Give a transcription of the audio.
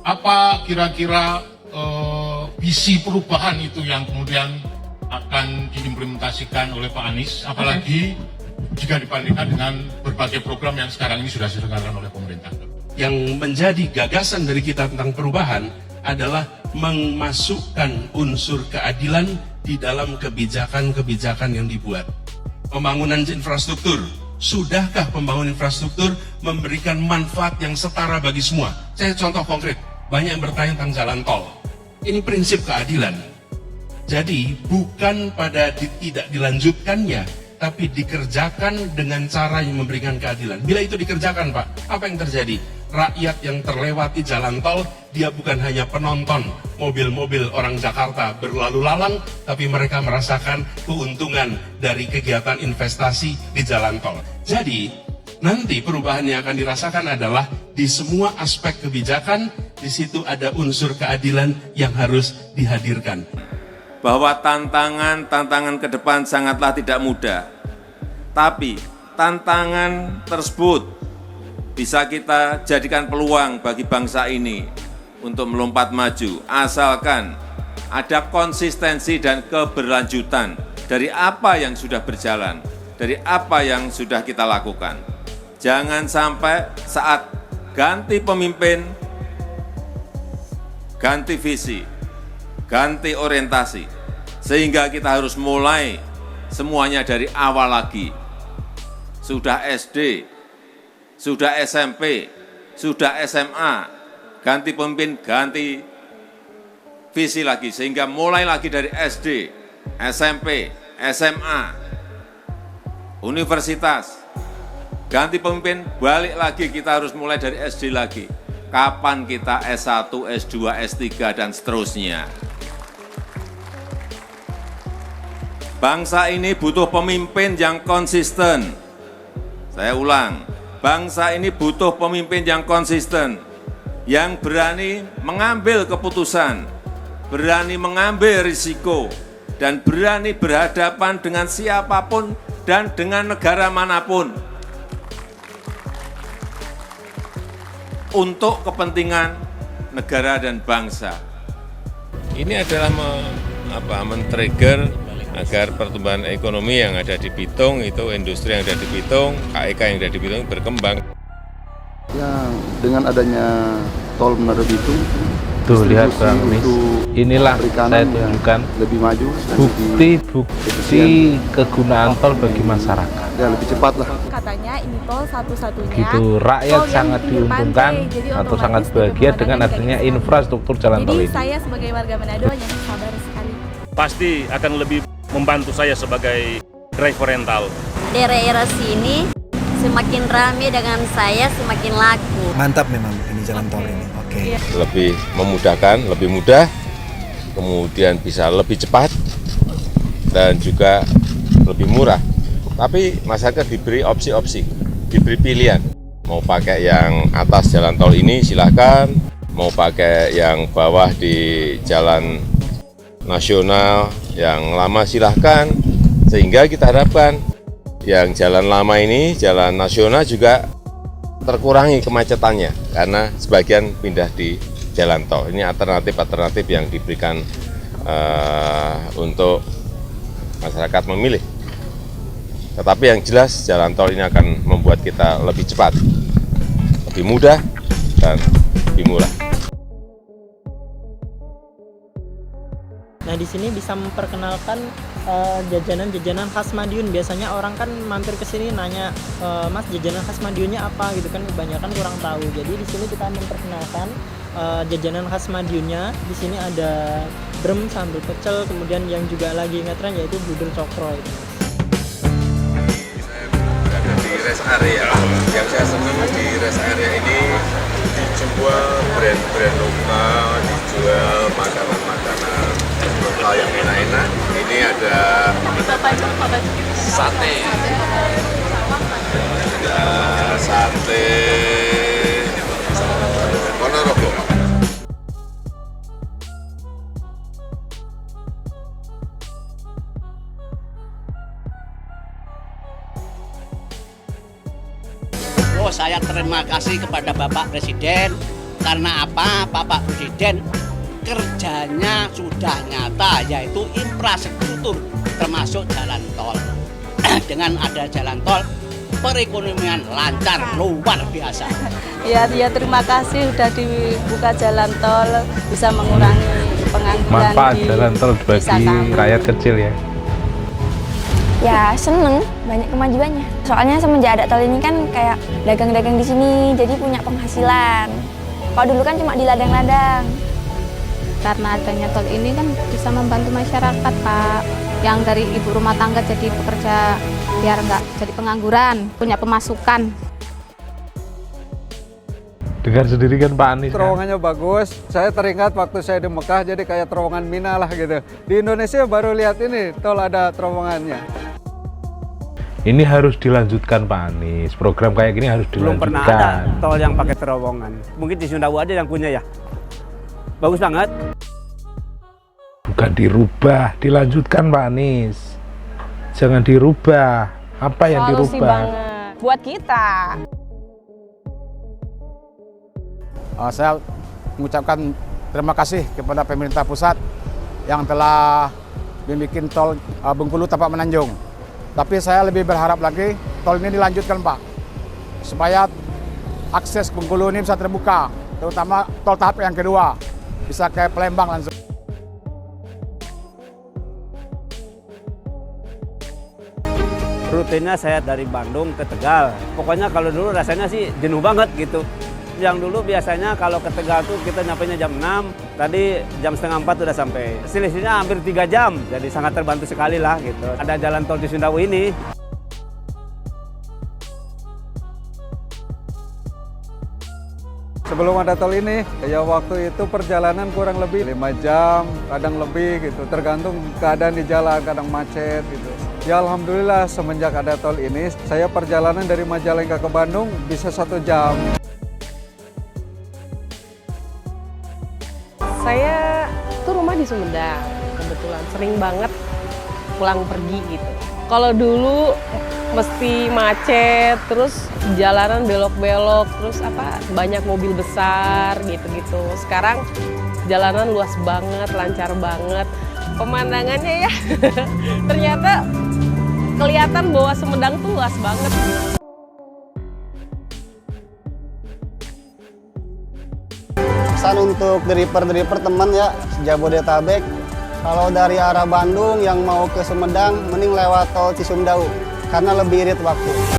Apa kira-kira visi perubahan itu yang kemudian akan diimplementasikan oleh Pak Anies, apalagi jika dibandingkan dengan berbagai program yang sekarang ini sudah diselenggarakan oleh pemerintah. Yang menjadi gagasan dari kita tentang perubahan adalah memasukkan unsur keadilan di dalam kebijakan-kebijakan yang dibuat. Pembangunan infrastruktur, sudahkah pembangunan infrastruktur memberikan manfaat yang setara bagi semua? Saya contoh konkret, banyak yang bertanya tentang jalan tol. Ini prinsip keadilan. Jadi bukan pada tidak dilanjutkannya, tapi dikerjakan dengan cara yang memberikan keadilan. Bila itu dikerjakan, Pak, apa yang terjadi? Rakyat yang terlewati jalan tol, dia bukan hanya penonton mobil-mobil orang Jakarta berlalu lalang, tapi mereka merasakan keuntungan dari kegiatan investasi di jalan tol. Jadi, nanti perubahan yang akan dirasakan adalah di semua aspek kebijakan, di situ ada unsur keadilan yang harus dihadirkan. Bahwa tantangan ke depan sangatlah tidak mudah. Tapi tantangan tersebut bisa kita jadikan peluang bagi bangsa ini untuk melompat maju. Asalkan ada konsistensi dan keberlanjutan dari apa yang sudah berjalan, dari apa yang sudah kita lakukan. Jangan sampai saat ganti pemimpin, ganti visi, ganti orientasi, sehingga kita harus mulai semuanya dari awal lagi. Sudah SD, sudah SMP, sudah SMA, ganti pemimpin, ganti visi lagi, sehingga mulai lagi dari SD, SMP, SMA, universitas, ganti pemimpin, balik lagi, kita harus mulai dari SD lagi. Kapan kita S1, S2, S3, dan seterusnya. Bangsa ini butuh pemimpin yang konsisten. Saya ulang, bangsa ini butuh pemimpin yang konsisten, yang berani mengambil keputusan, berani mengambil risiko, dan berani berhadapan dengan siapapun dan dengan negara manapun untuk kepentingan negara dan bangsa. Ini adalah men-trigger agar pertumbuhan ekonomi yang ada di Bitung, itu industri yang ada di Bitung, KEK yang ada di Bitung berkembang. Ya, dengan adanya tol Menara Bitung, tuh lihat Bang Mis, inilah saya tunjukkan lebih maju, bukti kegunaan tol bagi masyarakat. Ya, lebih cepat lah. Katanya ini tol satu-satunya. Gitu, rakyat sangat diuntungkan atau sangat bahagia dengan adanya infrastruktur jalan tol ini. Jadi saya sebagai warga Manado hanya sabar sekali. Pasti akan lebih membantu saya sebagai driver rental. Daerah sini semakin ramai dengan saya semakin laku. Mantap memang ini jalan tol ini. Oke. Lebih memudahkan, lebih mudah, kemudian bisa lebih cepat dan juga lebih murah. Tapi masyarakat diberi opsi-opsi, diberi pilihan. Mau pakai yang atas jalan tol ini silahkan, mau pakai yang bawah di jalan nasional yang lama silahkan, sehingga kita harapkan yang jalan lama ini, jalan nasional juga terkurangi kemacetannya karena sebagian pindah di jalan tol. Ini alternatif-alternatif yang diberikan untuk masyarakat memilih. Tetapi yang jelas jalan tol ini akan membuat kita lebih cepat, lebih mudah, dan lebih murah. Nah, di sini bisa memperkenalkan jajanan-jajanan khas Madiun. Biasanya orang kan mampir ke sini nanya, Mas, jajanan khas Madiunnya apa gitu kan, kebanyakan kurang tahu. Jadi di sini kita memperkenalkan jajanan khas Madiunnya. Di sini ada brem, sambal pecel, kemudian yang juga lagi ngetren yaitu budel cokro itu. Ada di rest area. Yang saya senang di rest area ini dijual brand-brand lokal, dijual makanan-makanan lokal yang enak-enak. Ini ada sate, ada sate Ponorogo. Saya terima kasih kepada Bapak Presiden Karena apa? Bapak Presiden kerjanya sudah nyata, yaitu infrastruktur termasuk jalan tol. Dengan ada jalan tol, perekonomian lancar luar biasa. Ya terima kasih sudah dibuka jalan tol, bisa mengurangi pengangguran Manfaat di jalan tol desa bagi kami. rakyat kecil ya. Ya seneng, banyak kemajuannya. Soalnya semenjak ada tol ini kan kayak dagang-dagang di sini, jadi punya penghasilan. Kalau dulu kan cuma di ladang-ladang. Karena adanya tol ini kan bisa membantu masyarakat, Pak. Yang dari ibu rumah tangga jadi pekerja biar nggak jadi pengangguran, punya pemasukan. Dengar sendiri kan Pak Anies. Terowongannya bagus. Saya teringat waktu saya di Mekah jadi kayak terowongan Mina lah gitu. Di Indonesia baru lihat ini tol ada terowongannya. Ini harus dilanjutkan Pak Anies. Program kayak gini harus dilanjutkan. Belum pernah ada tol yang pakai terowongan. Mungkin di Sundawu aja yang punya ya. Bagus banget. Bukan dirubah, dilanjutkan Pak Anies. Jangan dirubah. Apa yang Solusi dirubah? banget buat kita. Saya mengucapkan terima kasih kepada pemerintah pusat yang telah membuat tol Bengkulu Tapak Menanjung. Tapi saya lebih berharap lagi tol ini dilanjutkan Pak, supaya akses Bengkulu ini bisa terbuka, terutama tol tahap yang kedua, bisa ke Palembang langsung. Rutinnya saya dari Bandung ke Tegal. Pokoknya kalau dulu rasanya sih jenuh banget gitu. Yang dulu biasanya kalau ke Tegal tuh kita nyampainya jam 6, tadi jam setengah 4 udah sampai. Selisihnya hampir 3 jam, jadi sangat terbantu sekali lah gitu. Ada jalan tol di Sundawu ini. Sebelum ada tol ini, ya waktu itu perjalanan kurang lebih 5 jam, kadang lebih gitu, tergantung keadaan di jalan, kadang macet gitu. Ya Alhamdulillah semenjak ada tol ini, saya perjalanan dari Majalengka ke Bandung bisa 1 jam. Saya tuh rumah di Sumedang, kebetulan sering banget pulang pergi gitu. Kalau dulu mesti macet, terus jalanan belok-belok, terus banyak mobil besar gitu-gitu. Sekarang jalanan luas banget, lancar banget. Pemandangannya ya ternyata kelihatan bahwa Sumedang tuh luas banget. Pesan untuk driver teman ya, Jabodetabek. Kalau dari arah Bandung yang mau ke Sumedang, mending lewat tol Cisumdawu, karena lebih irit waktu.